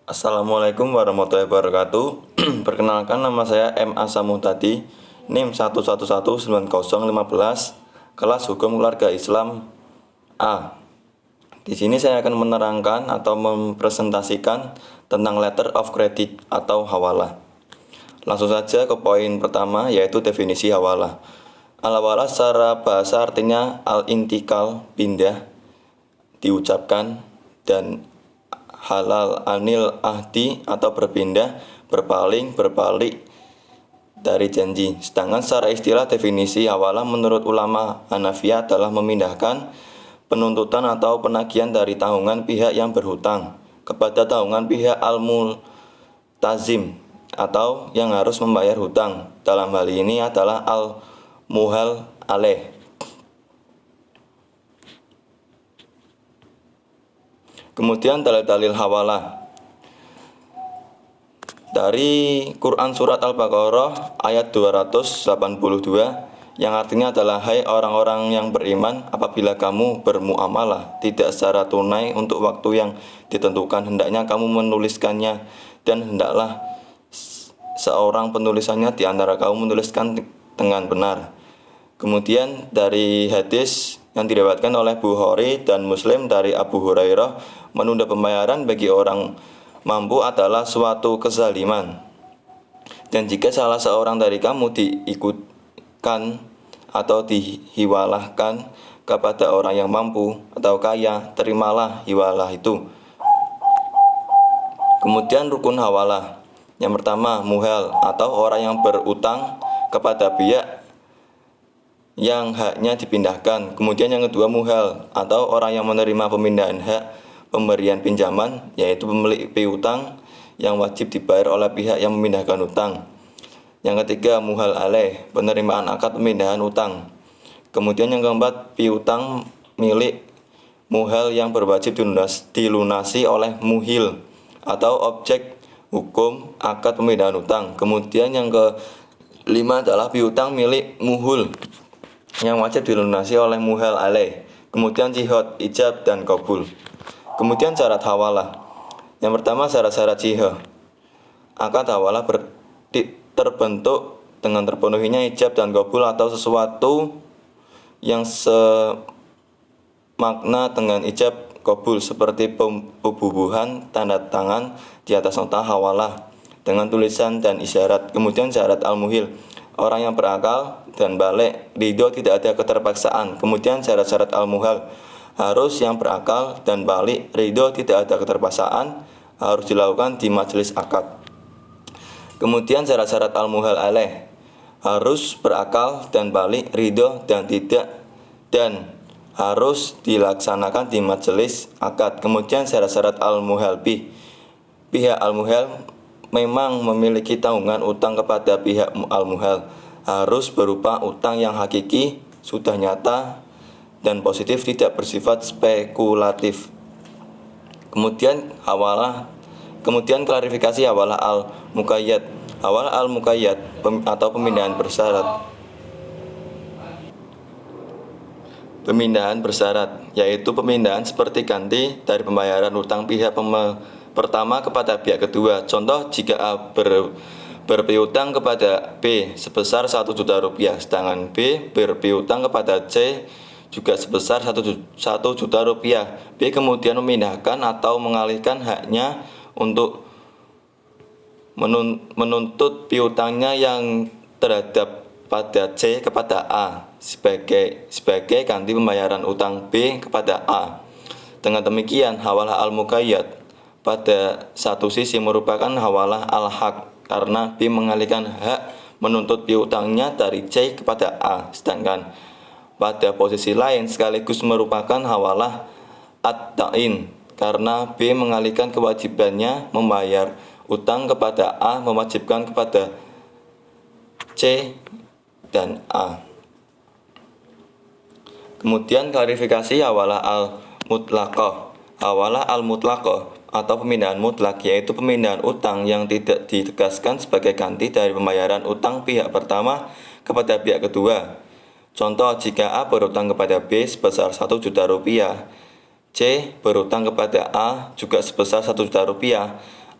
Assalamualaikum warahmatullahi wabarakatuh. Perkenalkan, nama saya M. Asamudadi, NIM 1119015, kelas Hukum Keluarga Islam A. Di sini saya akan menerangkan atau mempresentasikan tentang letter of credit atau hawalah. Langsung saja ke poin pertama, yaitu definisi hawalah. Al-hawalah secara bahasa artinya al-intikal, pindah, diucapkan, dan halal anil ahdi atau berpindah, berpaling, berbalik dari janji. Sedangkan secara istilah definisi hawalah menurut ulama Hanafiyah adalah memindahkan penuntutan atau penagihan dari tanggungan pihak yang berhutang kepada tanggungan pihak al-multazim atau yang harus membayar hutang. Dalam hal ini adalah al-muhal alaih. Kemudian dalil-dalil hawalah dari Quran Surat Al-Baqarah ayat 282 yang artinya adalah, hai orang-orang yang beriman, apabila kamu bermuamalah tidak secara tunai untuk waktu yang ditentukan, hendaknya kamu menuliskannya, dan hendaklah seorang penulisannya di antara kamu menuliskan dengan benar. Kemudian dari hadis yang diriwayatkan oleh Bukhari dan Muslim dari Abu Hurairah, menunda pembayaran bagi orang mampu adalah suatu kezaliman. Dan jika salah seorang dari kamu diikutkan atau dihiwalahkan kepada orang yang mampu atau kaya, terimalah hiwalah itu. Kemudian rukun hawalah. Yang pertama, muhal atau orang yang berutang kepada pihak yang haknya dipindahkan. Kemudian yang kedua, muhal atau orang yang menerima pemindahan hak pemberian pinjaman, yaitu pemilik piutang yang wajib dibayar oleh pihak yang memindahkan utang. Yang ketiga, muhal alaih, penerimaan akad pemindahan utang. Kemudian yang keempat, piutang milik muhal yang berwajib dilunasi oleh muhil atau objek hukum akad pemindahan utang. Kemudian yang kelima adalah piutang milik muhul yang wajib dilunasi oleh muhal alaih. Kemudian jihad, ijab, dan qabul. Kemudian syarat hawalah. Yang pertama, syarat-syarat jihad. Akad hawalah terbentuk dengan terpenuhinya ijab dan qabul atau sesuatu yang semakna dengan ijab qabul, seperti pembubuhan tanda tangan di atas nota hawalah dengan tulisan dan isyarat. Kemudian syarat al-muhil, orang yang berakal dan balik, ridho, tidak ada keterpaksaan. Kemudian syarat-syarat al-muhal, harus yang berakal dan balik, ridho, tidak ada keterpaksaan, harus dilakukan di majelis akad. Kemudian syarat-syarat al-muhal alaih, harus berakal dan balik, ridho, dan harus dilaksanakan di majelis akad. Kemudian syarat-syarat al-muhal bih, pihak al-muhal memang memiliki tanggungan utang kepada pihak al-muhal, harus berupa utang yang hakiki, sudah nyata dan positif, tidak bersifat spekulatif. Kemudian klarifikasi hawalah al-muqayyad. Hawalah al-muqayyad atau pemindahan bersyarat. Pemindahan bersyarat yaitu pemindahan seperti ganti dari pembayaran utang pihak pertama kepada pihak kedua. Contoh, jika A berpiutang kepada B sebesar 1 juta rupiah, sedangkan B berpiutang kepada C juga sebesar 1 juta rupiah. B kemudian memindahkan atau mengalihkan haknya untuk menuntut piutangnya yang terhadap pada C kepada A sebagai ganti pembayaran utang B kepada A. Dengan demikian, hawalah al-muqayyad pada satu sisi merupakan hawalah al-haq karena B mengalihkan hak menuntut piutangnya dari C kepada A, sedangkan pada posisi lain sekaligus merupakan hawalah at-ta'in karena B mengalihkan kewajibannya membayar utang kepada A, mewajibkan kepada C dan A. Kemudian klarifikasi hawalah al-mutlaqah. Hawalah al-mutlaqah atau pemindahan mutlak yaitu pemindahan utang yang tidak ditegaskan sebagai ganti dari pembayaran utang pihak pertama kepada pihak kedua. Contoh, jika A berutang kepada B sebesar 1 juta rupiah, C berutang kepada A juga sebesar 1 juta rupiah,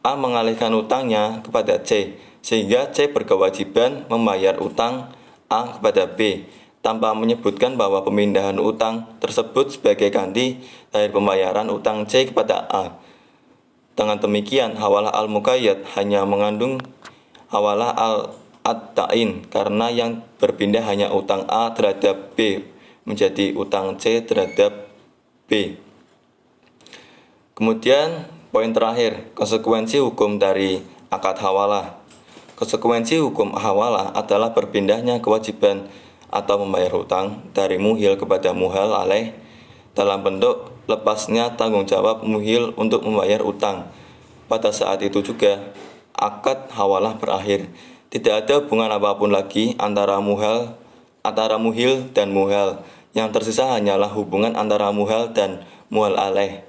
A mengalihkan utangnya kepada C, sehingga C berkewajiban membayar utang A kepada B, tanpa menyebutkan bahwa pemindahan utang tersebut sebagai ganti dari pembayaran utang C kepada A. Dengan demikian, hawalah al-muqayyad hanya mengandung hawalah al-at-ta'in, karena yang berpindah hanya utang A terhadap B menjadi utang C terhadap B. Kemudian poin terakhir, konsekuensi hukum dari akad hawalah. Konsekuensi hukum hawalah adalah berpindahnya kewajiban atau membayar hutang dari muhil kepada muhal alaih dalam bentuk lepasnya tanggung jawab muhil untuk membayar utang. Pada saat itu juga akad hawalah berakhir. Tidak ada hubungan apapun lagi antara muhil dan muhal. Yang tersisa hanyalah hubungan antara muhal dan muhal alaih.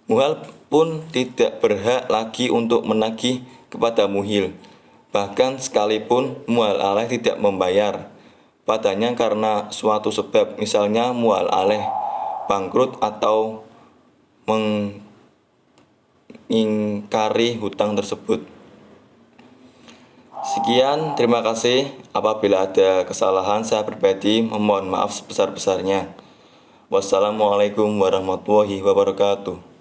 Muhal pun tidak berhak lagi untuk menagih kepada muhil, bahkan sekalipun muhal alaih tidak membayar padanya karena suatu sebab, misalnya muhal alaih bangkrut atau mengingkari hutang tersebut. Sekian, terima kasih. Apabila ada kesalahan, saya pribadi memohon maaf sebesar-besarnya. Wassalamualaikum warahmatullahi wabarakatuh.